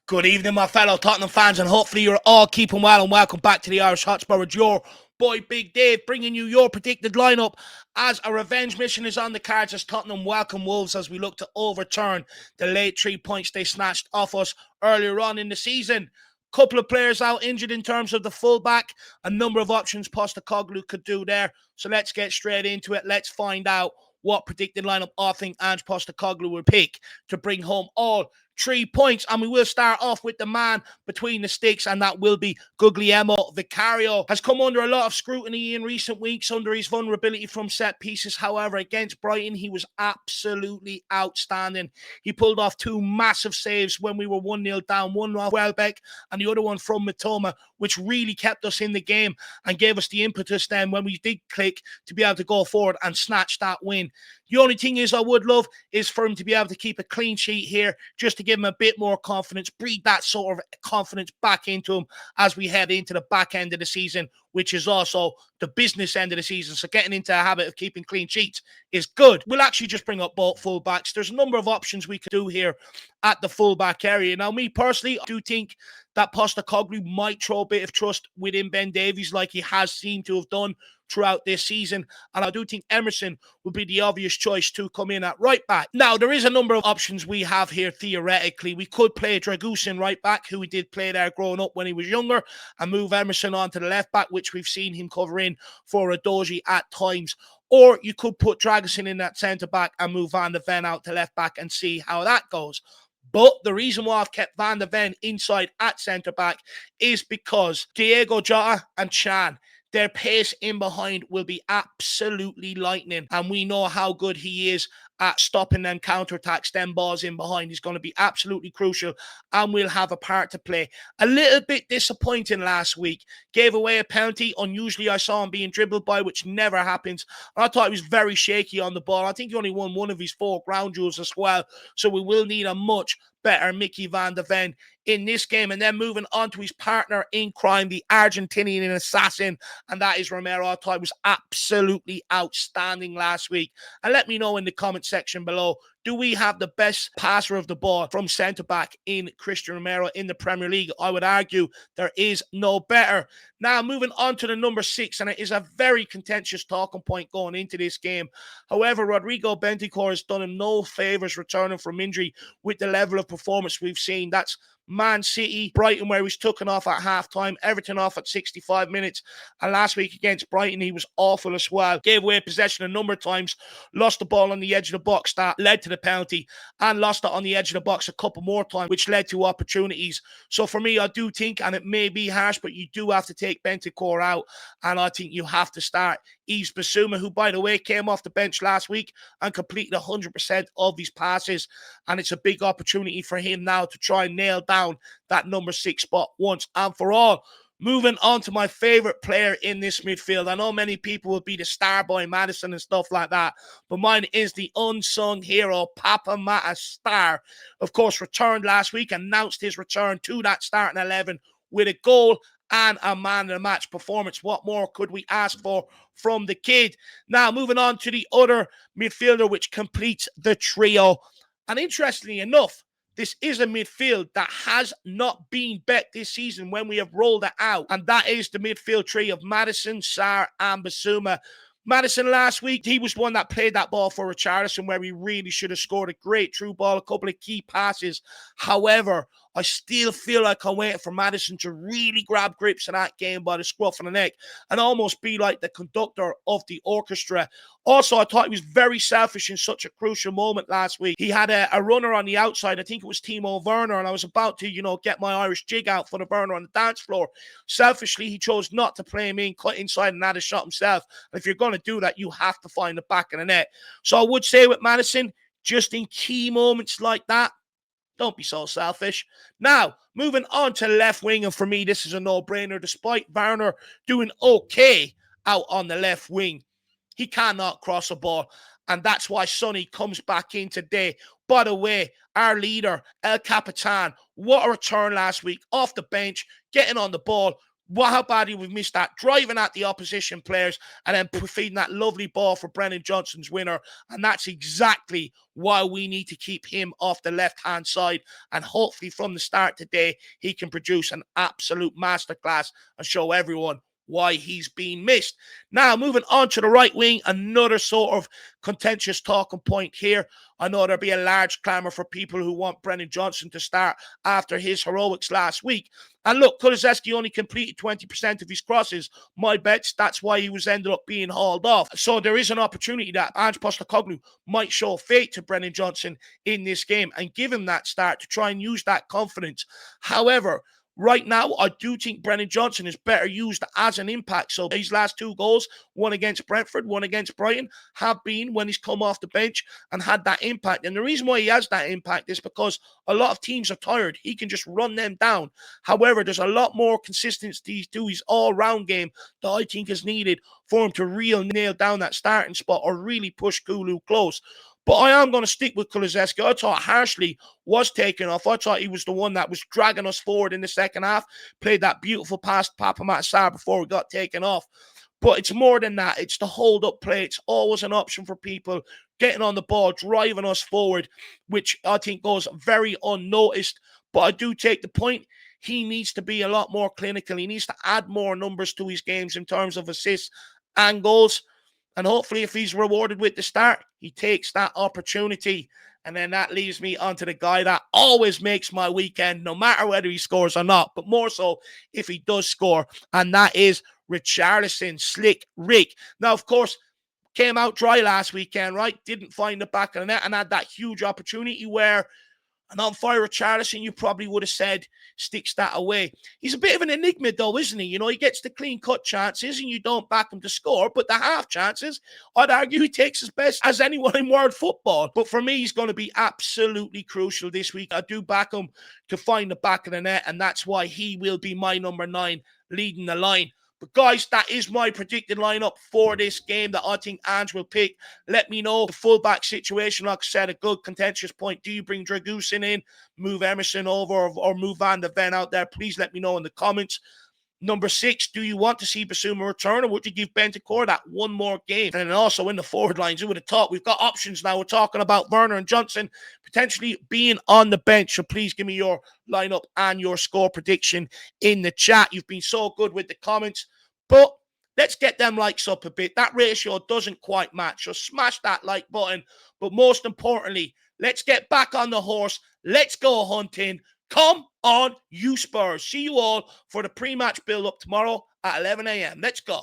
Good evening, my fellow Tottenham fans, and hopefully you're all keeping well, and welcome back to the Irish Hotspur with your boy Big Dave, bringing you your predicted lineup as a revenge mission is on the cards as Tottenham welcome Wolves as we look to overturn the late 3 points they snatched off us earlier on in the season. Couple of players out injured in terms of the fullback, a number of options Postecoglou could do there. So let's get straight into it. Let's find out what predicted lineup I think Ange Postecoglou will pick to bring home all 3 points. And we will start off with the man between the sticks, and that will be Guglielmo Vicario. Has come under a lot of scrutiny in recent weeks under his vulnerability from set pieces. However, against Brighton, he was absolutely outstanding. He pulled off 2 massive saves when we were 1-0 down, one off Welbeck and the other one from Mitoma, which really kept us in the game and gave us the impetus then when we did click to be able to go forward and snatch that win. The only thing is I would love is for him to be able to keep a clean sheet here just to give him a bit more confidence, breathe that sort of confidence back into him as we head into the back end of the season, which is also the business end of the season. So getting into a habit of keeping clean sheets is good. We'll actually just bring up both fullbacks. There's a number of options we could do here at the fullback area. Now, me personally, I do think that Postecoglou might throw a bit of trust within Ben Davies like he has seemed to have done throughout this season, and I do think Emerson would be the obvious choice to come in at right back. Now, there is a number of options we have here theoretically. We could play Dragusin right back, who we did play there growing up when he was younger, and move Emerson onto the left back, which we've seen him cover in for Udogie at times. Or you could put Dragusin in that centre back and move Van de Ven out to left back and see how that goes. But the reason why I've kept Van de Ven inside at centre back is because Diego Jota and Chan, their pace in behind will be absolutely lightning. And we know how good he is at stopping them counterattacks, them balls in behind. He's going to be absolutely crucial and will have a part to play. A little bit disappointing last week. Gave away a penalty. Unusually, I saw him being dribbled by, which never happens. And I thought he was very shaky on the ball. I think he only won one of his 4 ground duels as well. So we will need a much better Mickey Van de Ven in this game. And then moving on to his partner in crime, the Argentinian assassin, and that is Romero. I thought he was absolutely outstanding last week. And let me know in the comment section below, do we have the best passer of the ball from centre-back in Christian Romero in the Premier League? I would argue there is no better. Now, moving on to the number 6, and it is a very contentious talking point going into this game. However, Rodrigo Bentancur has done him no favours returning from injury with the level of performance we've seen. That's Man City, Brighton, where he was taken off at half-time, Everton off at 65 minutes, and last week against Brighton, he was awful as well. Gave away possession a number of times, lost the ball on the edge of the box, that led to the penalty, and lost it on the edge of the box a couple more times, which led to opportunities. So for me, I do think, and it may be harsh, but you do have to take Bentancur out, and I think you have to start Yves Bissouma, who, by the way, came off the bench last week and completed 100% of his passes, and it's a big opportunity for him now to try and nail down that number 6 spot once and for all. Moving on to my favourite player in this midfield. I know many people will be the star boy Maddison and stuff like that, but mine is the unsung hero, Papa Mata Star. Of course, returned last week, announced his return to that starting 11 with a goal and a man of the match performance. What more could we ask for from the kid? Now, moving on to the other midfielder, which completes the trio. And interestingly enough, this is a midfield that has not been bet this season when we have rolled it out. And that is the midfield tree of Maddison, Sarr, and Bissouma. Maddison last week, he was one that played that ball for Richarlison where he really should have scored a great through ball, a couple of key passes. However, I still feel like I'm waiting for Maddison to really grab grips in that game by the scruff of the neck and almost be like the conductor of the orchestra. Also, I thought he was very selfish in such a crucial moment last week. He had a runner on the outside. I think it was Timo Werner, and I was about to, get my Irish jig out for the Werner on the dance floor. Selfishly, he chose not to play him in, cut inside and had a shot himself. And if you're going to do that, you have to find the back of the net. So I would say with Maddison, just in key moments like that, don't be so selfish. Now, moving on to left wing, and for me, this is a no-brainer. Despite Werner doing okay out on the left wing, he cannot cross a ball, and that's why Sonny comes back in today. By the way, our leader, El Capitan, what a return last week, off the bench, getting on the ball, How badly we've missed that. Driving at the opposition players and then feeding that lovely ball for Brennan Johnson's winner. And that's exactly why we need to keep him off the left-hand side. And hopefully from the start today, he can produce an absolute masterclass and show everyone why he's been missed. Now, moving on to the right wing, another sort of contentious talking point here. I know there'll be a large clamour for people who want Brennan Johnson to start after his heroics last week. And look, Kulusevski only completed 20% of his crosses. My bets, that's why he was ended up being hauled off. So there is an opportunity that Ange Postecoglou might show fate to Brennan Johnson in this game and give him that start to try and use that confidence. However, right now, I do think Brennan Johnson is better used as an impact. So these last 2 goals, one against Brentford, one against Brighton, have been when he's come off the bench and had that impact. And the reason why he has that impact is because a lot of teams are tired. He can just run them down. However, there's a lot more consistency to his all-round game that I think is needed for him to really nail down that starting spot or really push Kulu close. But I am going to stick with Kulusevski. I thought Harshley was taken off. I thought he was the one that was dragging us forward in the second half. Played that beautiful pass to Papa Matsar before we got taken off. But it's more than that. It's the hold-up play. It's always an option for people getting on the ball, driving us forward, which I think goes very unnoticed. But I do take the point. He needs to be a lot more clinical. He needs to add more numbers to his games in terms of assists and goals. And hopefully, if he's rewarded with the start, he takes that opportunity. And then that leaves me onto the guy that always makes my weekend, no matter whether he scores or not, but more so if he does score. And that is Richarlison, Slick Rick. Now, of course, came out dry last weekend, right? Didn't find the back of the net and had that huge opportunity where an on-fire Richarlison, you probably would have said, sticks that away. He's a bit of an enigma, though, isn't he? You know, he gets the clean-cut chances and you don't back him to score, but the half chances, I'd argue he takes as best as anyone in world football. But for me, he's going to be absolutely crucial this week. I do back him to find the back of the net, and that's why he will be my number 9 leading the line. But guys, that is my predicted lineup for this game that I think Ange will pick. Let me know the fullback situation. Like I said, a good contentious point. Do you bring Dragusin in, move Emerson over, or move Van de Ven out there? Please let me know in the comments. Number 6, do you want to see Bissouma return, or would you give Bentancur that one more game? And then also in the forward lines, who would have thought we've got options now. We're talking about Werner and Johnson potentially being on the bench. So please give me your lineup and your score prediction in the chat. You've been so good with the comments, but let's get them likes up a bit. That ratio doesn't quite match. So smash that like button. But most importantly, let's get back on the horse. Let's go hunting. Come on, you Spurs. See you all for the pre-match build-up tomorrow at 11 a.m. Let's go.